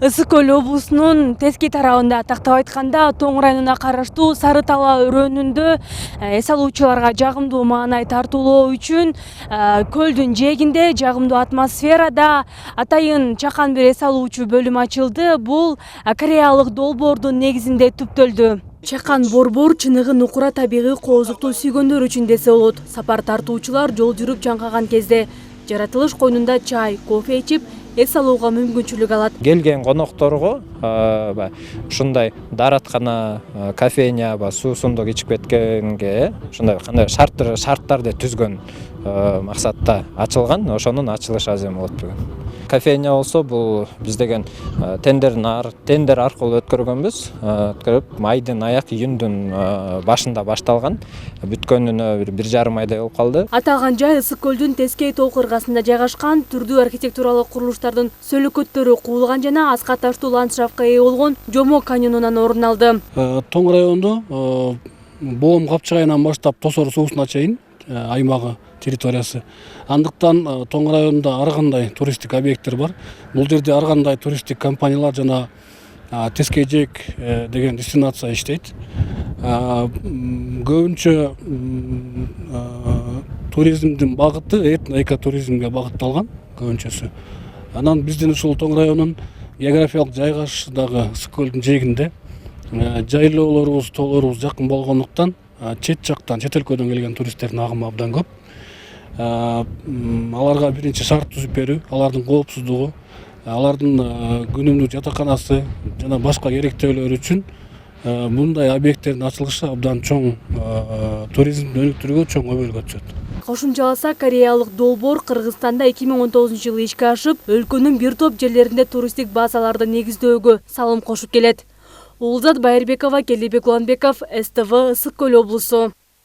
Ысык Көл облусунун Тескей тарабында, тактап айтканда Тоң районуна караштуу Сары Тала өрөөнүндө эс алуучуларга жагымдуу маанай тартуулоо үчүн көлдүн жээгинде жагымдуу атмосферада атайын чакан бир эс алуучу бөлүм ачылды. Бул кореялык долбоордун негизинде түптөлдү. Чакан борбор чыныгы нукура табигый коозукту сүйгөндөр үчүн десе болот. Сапар тартуучулар жол жүрүп жаңкаган кезде жаратылыш койнунда чай, кофе ичип эс алууга мүмкүнчүлүк алат. Келген конокторго ушундай даараткана, кофейня, суусундук ичип кеткенге ушундай кандай шарттарды түзгөн максатта ачылган. Ошонун ачылыш азем болот бүгүн. Кофейня болсо бул биз деген тендер аркылуу өткөргөнбүз. Өткөрүп майдын аяк июндун башында башталган. Бүткөнүнө 1,5 айдай болуп калды. Аталган жай Ысык Көлдүн Тескей тоо кыргасында жайгашкан, түрдүү архитектуралык курулуштардын сөлөкөттөрү куулган жана аска таштуу ландшафтка ээ болгон Жомо каньонунан орун алды. Тоң району Боом капчыгайынан баштап Тосор суусуна чейин аймагы территориясы. Андыктан Тоң районунда ар кандай туристтик объекттер бар. Бул жерде ар кандай туристтик компаниялар жана Тескей жээк деген дестинация иштейт. Көбүнчө туризмдин багыты экотуризмге багытталган көбүнчөсү. Анан биздин ушул Тоң районунун географиялык жайгашышы Ысык Көлдүн жээгинде жайлоолорубуз, тоолорубуз жакын болгондуктан чет жактан, чет өлкөдөн келген туристтердин агымы абдан көп. Аларга биринчи шарт түзүп берүү, алардын коопсуздугу, алардын күнүмдүк жатаканасы жана башка керектөөлөр үчүн мындай объекттердин ачылышы абдан чоң туризмди өнүктүрүүгө чоң өбөлгө түшөт. Кошумчаласа, кореялык долбоор Кыргызстанда 2019-жылы ишке ашып, өлкөнүн бир топ жерлеринде туристтик базаларды негиздөөгө салым кошуп келет. Улзат Байырбекова, Келебек Уланбеков, СТВ, Ысык Көл облусу.